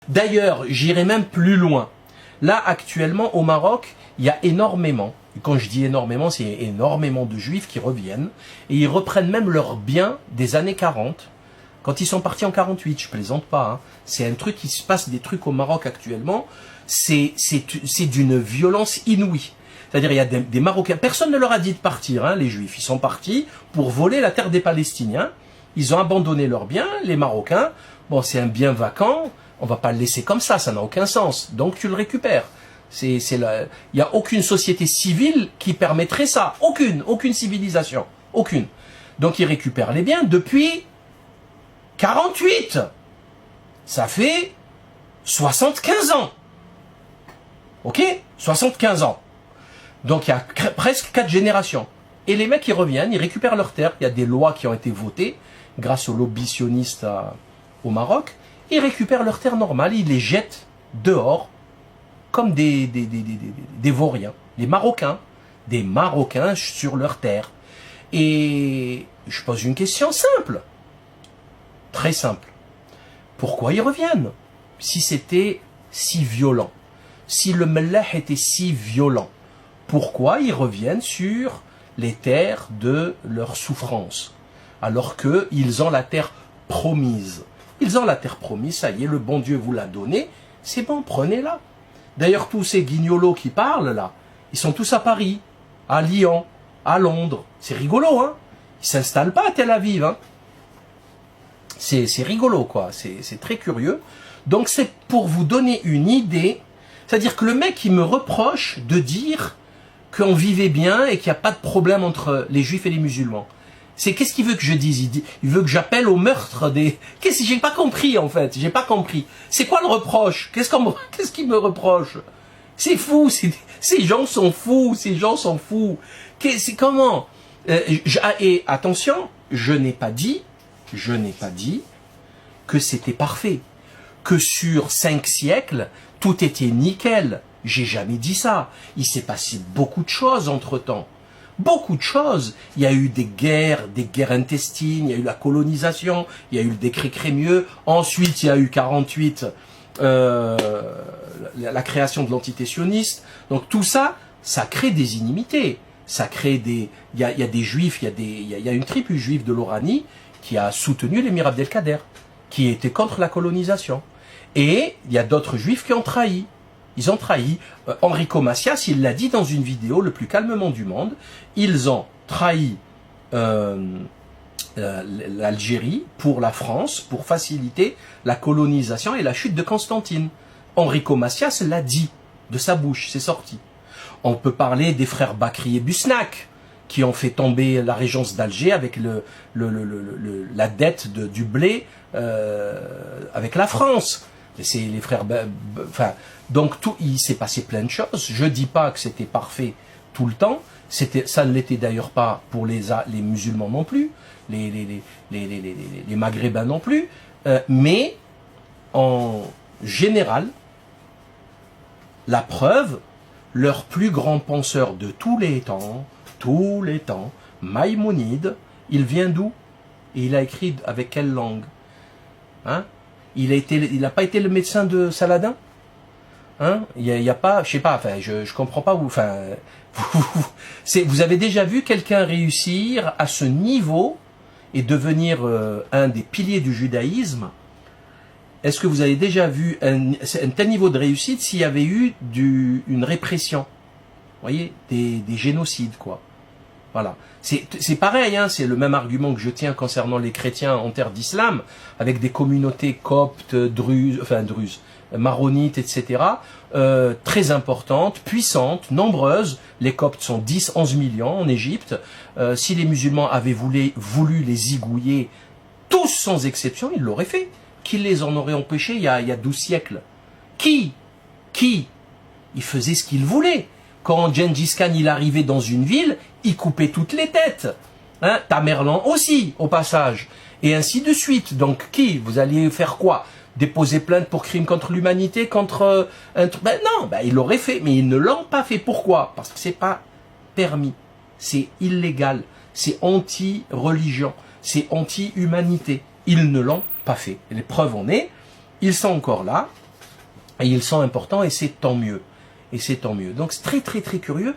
D'ailleurs, j'irai même plus loin. Là, actuellement, au Maroc, il y a énormément, quand je dis énormément, c'est énormément de juifs qui reviennent, et ils reprennent même leurs biens des années 40, quand ils sont partis en 48, je plaisante pas, hein. C'est un truc qui se passe, des trucs au Maroc actuellement, c'est d'une violence inouïe. C'est-à-dire, il y a des Marocains, personne ne leur a dit de partir, hein, les juifs, ils sont partis pour voler la terre des Palestiniens, ils ont abandonné leurs biens, les Marocains, bon, c'est un bien vacant, on va pas le laisser comme ça n'a aucun sens, donc tu le récupères. Il n'y a aucune société civile qui permettrait ça. Aucune civilisation. Aucune. Donc ils récupèrent les biens depuis 48. Ça fait 75 ans. Ok? 75 ans. Donc il y a presque 4 générations. Et les mecs ils reviennent, ils récupèrent leurs terres. Il y a des lois qui ont été votées grâce aux lobbies sionistes au Maroc. Ils récupèrent leurs terres normales, ils les jettent dehors comme des vauriens, des Marocains sur leur terre. Et je pose une question simple, très simple. Pourquoi ils reviennent? Si c'était si violent, si le Mellah était si violent, pourquoi ils reviennent sur les terres de leur souffrance, alors qu'ils ont la terre promise? Ils ont la terre promise, ça y est, le bon Dieu vous l'a donnée, c'est bon, prenez-la. D'ailleurs, tous ces guignolos qui parlent, là, ils sont tous à Paris, à Lyon, à Londres. C'est rigolo, hein. Ils s'installent pas à Tel Aviv, hein. C'est rigolo, quoi. C'est très curieux. Donc, c'est pour vous donner une idée. C'est-à-dire que le mec, il me reproche de dire qu'on vivait bien et qu'il n'y a pas de problème entre les juifs et les musulmans. Qu'est-ce qu'il veut que je dise? Il veut que j'appelle au meurtre des... J'ai pas compris, en fait. J'ai pas compris. C'est quoi le reproche? Qu'est-ce qu'il me reproche? C'est fou. Ces gens sont fous. C'est comment? Et attention, je n'ai pas dit que c'était parfait. Que sur 5 siècles, tout était nickel. J'ai jamais dit ça. Il s'est passé beaucoup de choses entre-temps. Beaucoup de choses. Il y a eu des guerres intestines, il y a eu la colonisation, il y a eu le décret Crémieux, ensuite il y a eu 48, la création de l'entité sioniste. Donc tout ça, ça crée des inimités. Ça crée il y a des juifs, il y a une tribu juive de l'Oranie qui a soutenu l'émir Abdelkader, qui était contre la colonisation. Et il y a d'autres juifs qui ont trahi. Ils ont trahi. Enrico Macias, il l'a dit dans une vidéo, le plus calmement du monde, ils ont trahi l'Algérie pour la France, pour faciliter la colonisation et la chute de Constantine. Enrico Macias l'a dit, de sa bouche, c'est sorti. On peut parler des frères Bakri et Busnak, qui ont fait tomber la régence d'Alger avec la dette du blé avec la France. C'est les frères... donc il s'est passé plein de choses. Je dis pas que c'était parfait tout le temps. Ça ne l'était d'ailleurs pas pour les musulmans non plus, les maghrébins non plus. Mais en général, la preuve, leur plus grand penseur de tous les temps, Maïmonide, il vient d'où? Et il a écrit avec quelle langue? Hein? Il n'a pas été le médecin de Saladin? Hein? Il y a pas, je sais pas, enfin, je comprends pas où, enfin, vous avez déjà vu quelqu'un réussir à ce niveau et devenir un des piliers du judaïsme? Est-ce que vous avez déjà vu un tel niveau de réussite s'il y avait eu une répression? Vous voyez, des génocides, quoi. Voilà. C'est pareil, hein, c'est le même argument que je tiens concernant les chrétiens en terre d'islam, avec des communautés coptes, druzes, maronites, etc., très importantes, puissantes, nombreuses. Les coptes sont 10-11 millions en Égypte. Si les musulmans avaient voulu les zigouiller, tous sans exception, ils l'auraient fait. Qui les en aurait empêchés il y a 12 siècles? Qui? Ils faisaient ce qu'ils voulaient. Quand Gengis Khan il arrivait dans une ville, il coupait toutes les têtes. Hein? Tamerlan aussi, au passage. Et ainsi de suite. Donc qui? Vous alliez faire quoi? Déposer plainte pour crime contre l'humanité, contre un truc? Non, ils l'auraient fait, mais ils ne l'ont pas fait. Pourquoi? Parce que c'est pas permis. C'est illégal. C'est anti-religion. C'est anti-humanité. Ils ne l'ont pas fait. Et les preuves en est, ils sont encore là. et ils sont importants et c'est tant mieux. Et c'est tant mieux. Donc c'est très très très curieux.